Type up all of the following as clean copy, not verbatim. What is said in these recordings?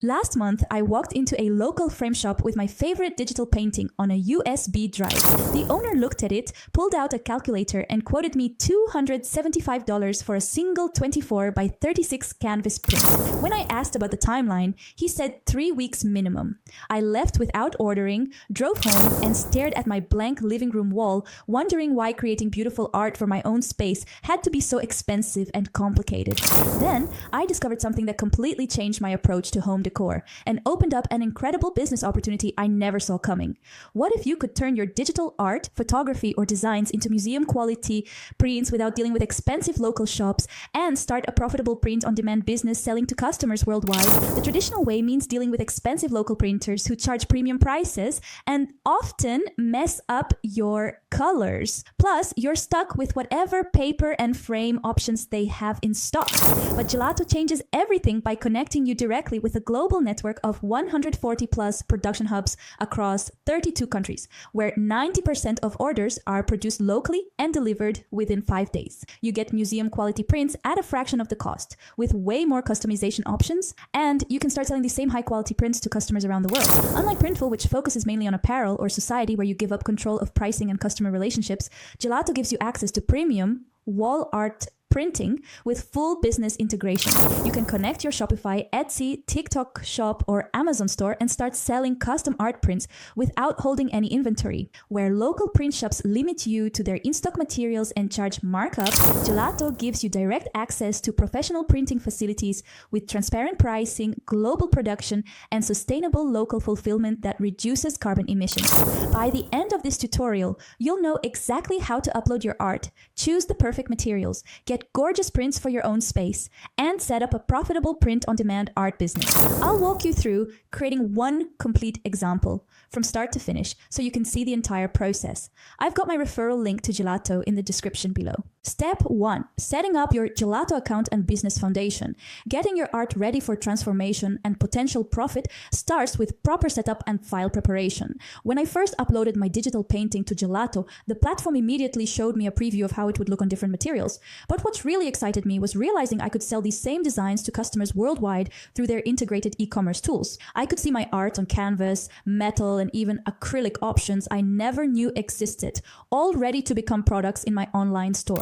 Last month, I walked into a local frame shop with my favorite digital painting on a USB drive. The owner looked at it, pulled out a calculator, and quoted me $275 for a single 24 by 36 canvas print. When I asked about the timeline, he said 3 weeks minimum. I left without ordering, drove home, and stared at my blank living room wall, wondering why creating beautiful art for my own space had to be so expensive and complicated. Then, I discovered something that completely changed my approach to home decor and opened up an incredible business opportunity I never saw coming. What if you could turn your digital art, photography, or designs into museum quality prints without dealing with expensive local shops and start a profitable print-on-demand business selling to customers worldwide? The traditional way means dealing with expensive local printers who charge premium prices and often mess up your colors. Plus, you're stuck with whatever paper and frame options they have in stock. But Gelato changes everything by connecting you directly with a global network of 140 plus production hubs across 32 countries, where 90% of orders are produced locally and delivered within 5 days. You get museum quality prints at a fraction of the cost, with way more customization options, and you can start selling the same high quality prints to customers around the world. Unlike Printful, which focuses mainly on apparel or society where you give up control of pricing and customer relationships, Gelato gives you access to premium wall art printing with full business integration. You can connect your Shopify, Etsy, TikTok shop, or Amazon store and start selling custom art prints without holding any inventory. Where local print shops limit you to their in-stock materials and charge markup, Gelato gives you direct access to professional printing facilities with transparent pricing, global production, and sustainable local fulfillment that reduces carbon emissions. By the end of this tutorial, you'll know exactly how to upload your art, choose the perfect materials, get gorgeous prints for your own space, and set up a profitable print-on-demand art business. I'll walk you through creating one complete example from start to finish so you can see the entire process. I've got my referral link to Gelato in the description below. Step 1. Setting up your Gelato account and business foundation. Getting your art ready for transformation and potential profit starts with proper setup and file preparation. When I first uploaded my digital painting to Gelato, the platform immediately showed me a preview of how it would look on different materials. But what really excited me was realizing I could sell these same designs to customers worldwide through their integrated e-commerce tools. I could see my art on canvas, metal, and even acrylic options I never knew existed, all ready to become products in my online store.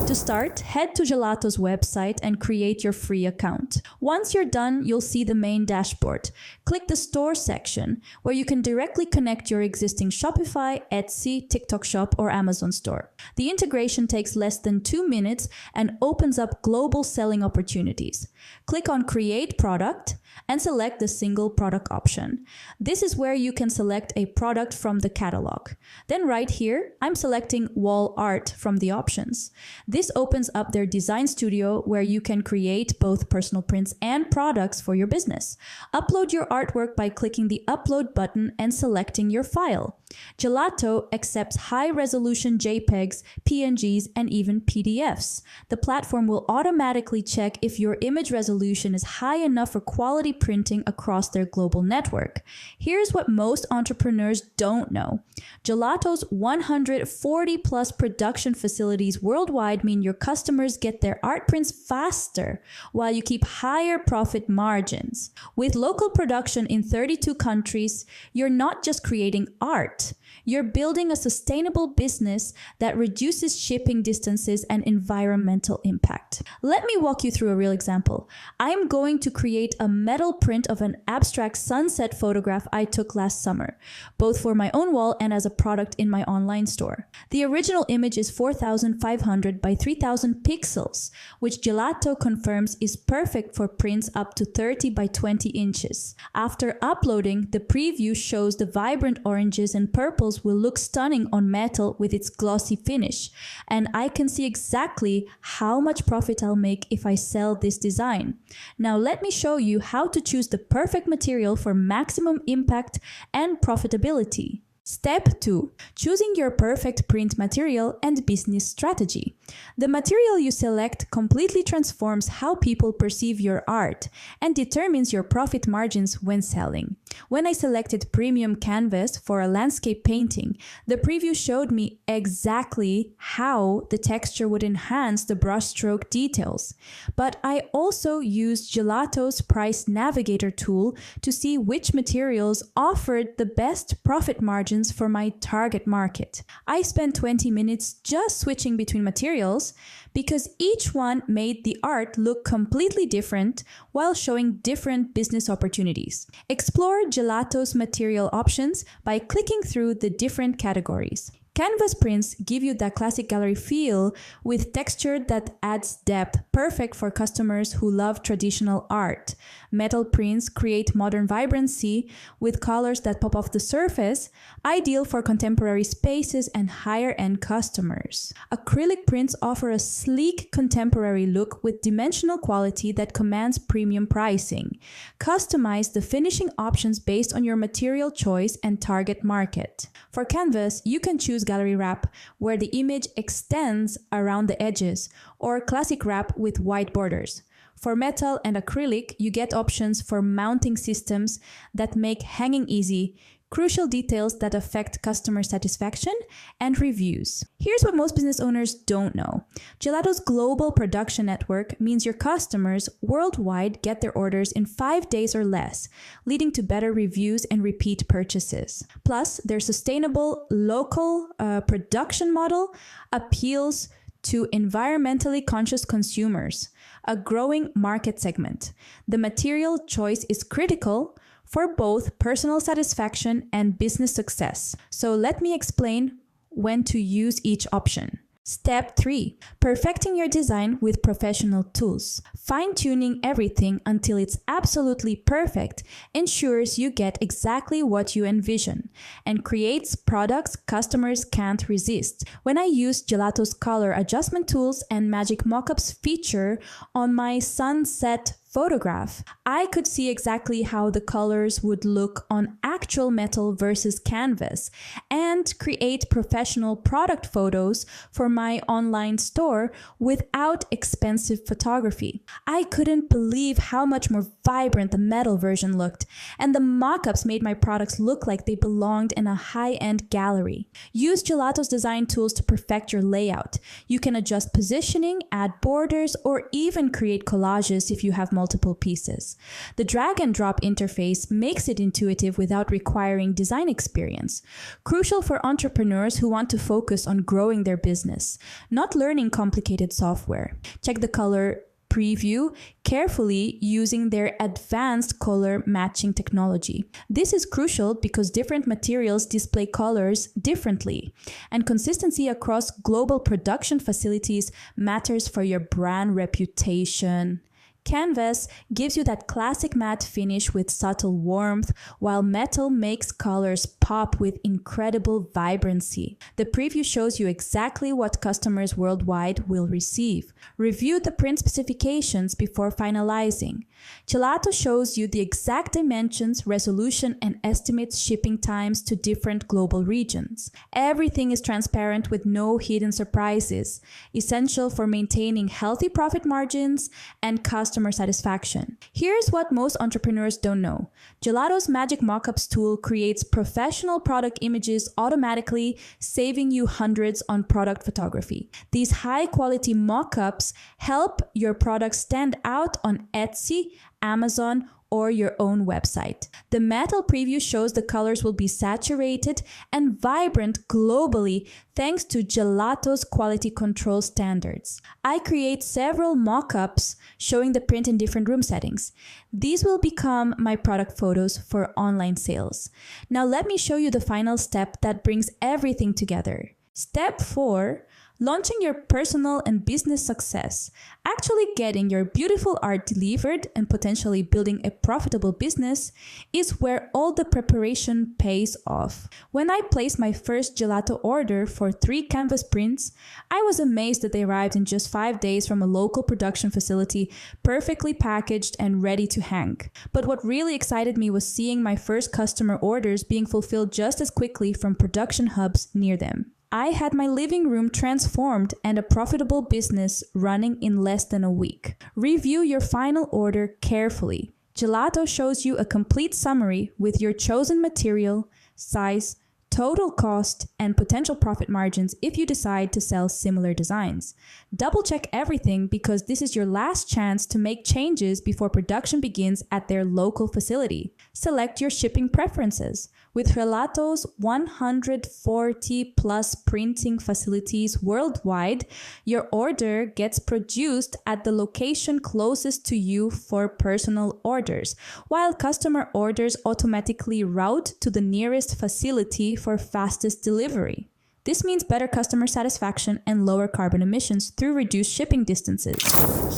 To start, head to Gelato's website and create your free account. Once you're done, you'll see the main dashboard. Click the store section, where you can directly connect your existing Shopify, Etsy, TikTok shop, or Amazon store. The integration takes less than 2 minutes and opens up global selling opportunities. Click on Create Product and select the single product option. This is where you can select a product from the catalog. Then right here, I'm selecting wall art from the options. This opens up their design studio where you can create both personal prints and products for your business. Upload your artwork by clicking the Upload button and selecting your file. Gelato accepts high-resolution JPEGs, PNGs, and even PDFs. The platform will automatically check if your image resolution is high enough for quality printing across their global network. Here's what most entrepreneurs don't know. Gelato's 140-plus production facilities worldwide mean your customers get their art prints faster, while you keep higher profit margins. With local production in 32 countries, you're not just creating art. You're building a sustainable business that reduces shipping distances and environmental impact. Let me walk you through a real example. I'm going to create a metal print of an abstract sunset photograph I took last summer, both for my own wall and as a product in my online store. The original image is 4,500 by 3,000 pixels, which Gelato confirms is perfect for prints up to 30 by 20 inches. After uploading, the preview shows the vibrant oranges and purples will look stunning on metal with its glossy finish, and I can see exactly how much profit I'll make if I sell this design. Now let me show you how to choose the perfect material for maximum impact and profitability. Step 2. Choosing your perfect print material and business strategy. The material you select completely transforms how people perceive your art and determines your profit margins when selling. When I selected premium canvas for a landscape painting, the preview showed me exactly how the texture would enhance the brushstroke details. But I also used Gelato's price navigator tool to see which materials offered the best profit margins for my target market. I spent 20 minutes just switching between materials because each one made the art look completely different while showing different business opportunities. Explore Gelato's material options by clicking through the different categories. Canvas prints give you that classic gallery feel with texture that adds depth, perfect for customers who love traditional art. Metal prints create modern vibrancy with colors that pop off the surface, ideal for contemporary spaces and higher-end customers. Acrylic prints offer a sleek contemporary look with dimensional quality that commands premium pricing. Customize the finishing options based on your material choice and target market. For canvas, you can choose gallery wrap, where the image extends around the edges, or classic wrap with white borders. For metal and acrylic, you get options for mounting systems that make hanging easy, crucial details that affect customer satisfaction, and reviews. Here's what most business owners don't know. Gelato's global production network means your customers worldwide get their orders in 5 days or less, leading to better reviews and repeat purchases. Plus, their sustainable local production model appeals to environmentally conscious consumers, a growing market segment. The material choice is critical for both personal satisfaction and business success. So let me explain when to use each option. Step 3. Perfecting your design with professional tools. Fine-tuning everything until it's absolutely perfect ensures you get exactly what you envision and creates products customers can't resist. When I used Gelato's color adjustment tools and Magic Mockups feature on my sunset photograph, I could see exactly how the colors would look on actual metal versus canvas and create professional product photos for my online store without expensive photography. I couldn't believe how much more vibrant the metal version looked, and the mock-ups made my products look like they belonged in a high-end gallery. Use Gelato's design tools to perfect your layout. You can adjust positioning, add borders, or even create collages if you have multiple pieces. The drag and drop interface makes it intuitive without requiring design experience. Crucial for entrepreneurs who want to focus on growing their business, not learning complicated software. Check the color preview carefully using their advanced color matching technology. This is crucial because different materials display colors differently, and consistency across global production facilities matters for your brand reputation. Canvas gives you that classic matte finish with subtle warmth, while metal makes colors pop with incredible vibrancy. The preview shows you exactly what customers worldwide will receive. Review the print specifications before finalizing. Gelato shows you the exact dimensions, resolution, and estimates shipping times to different global regions. Everything is transparent with no hidden surprises, essential for maintaining healthy profit margins and customer satisfaction. Here's what most entrepreneurs don't know. Gelato's Magic Mockups tool creates professional product images automatically, saving you hundreds on product photography. These high-quality mockups help your product stand out on Etsy, Amazon, or your own website. The metal preview shows the colors will be saturated and vibrant globally thanks to Gelato's quality control standards. I create several mock-ups showing the print in different room settings. These will become my product photos for online sales. Now let me show you the final step that brings everything together. Step 4. Launching your personal and business success, actually getting your beautiful art delivered and potentially building a profitable business is where all the preparation pays off. When I placed my first gelato order for 3 canvas prints, I was amazed that they arrived in just 5 days from a local production facility, perfectly packaged and ready to hang. But what really excited me was seeing my first customer orders being fulfilled just as quickly from production hubs near them. I had my living room transformed and a profitable business running in less than a week. Review your final order carefully. Gelato shows you a complete summary with your chosen material, size, total cost, and potential profit margins if you decide to sell similar designs. Double check everything because this is your last chance to make changes before production begins at their local facility. Select your shipping preferences. With Gelato's 140 plus printing facilities worldwide, your order gets produced at the location closest to you for personal orders, while customer orders automatically route to the nearest facility for fastest delivery. This means better customer satisfaction and lower carbon emissions through reduced shipping distances.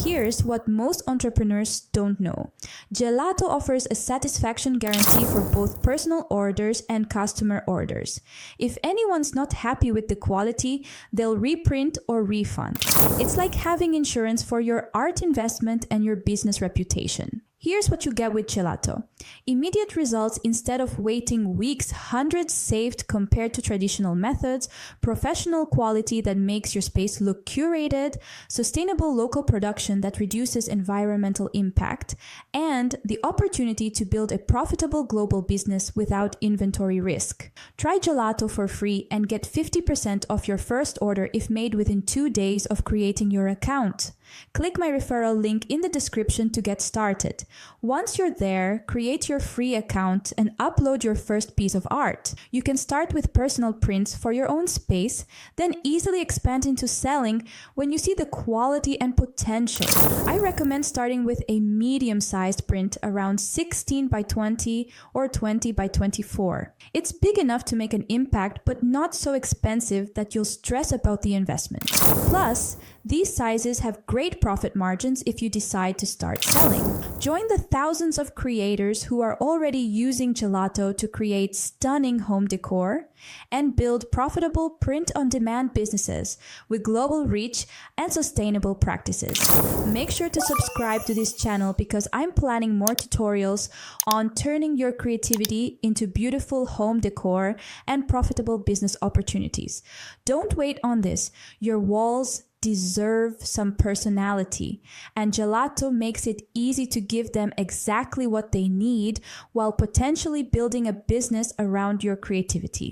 Here's what most entrepreneurs don't know. Gelato offers a satisfaction guarantee for both personal orders and customer orders. If anyone's not happy with the quality, they'll reprint or refund. It's like having insurance for your art investment and your business reputation. Here's what you get with Gelato. Immediate results instead of waiting weeks, hundreds saved compared to traditional methods, professional quality that makes your space look curated, sustainable local production that reduces environmental impact, and the opportunity to build a profitable global business without inventory risk. Try Gelato for free and get 50% off your first order if made within 2 days of creating your account. Click my referral link in the description to get started. Once you're there, create your free account and upload your first piece of art. You can start with personal prints for your own space, then easily expand into selling when you see the quality and potential. I recommend starting with a medium-sized print around 16 by 20 or 20 by 24. It's big enough to make an impact, but not so expensive that you'll stress about the investment. Plus, these sizes have great profit margins if you decide to start selling. Join the thousands of creators who are already using Gelato to create stunning home decor and build profitable print-on-demand businesses with global reach and sustainable practices. Make sure to subscribe to this channel because I'm planning more tutorials on turning your creativity into beautiful home decor and profitable business opportunities. Don't wait on this. Your walls deserve some personality, and Gelato makes it easy to give them exactly what they need while potentially building a business around your creativity.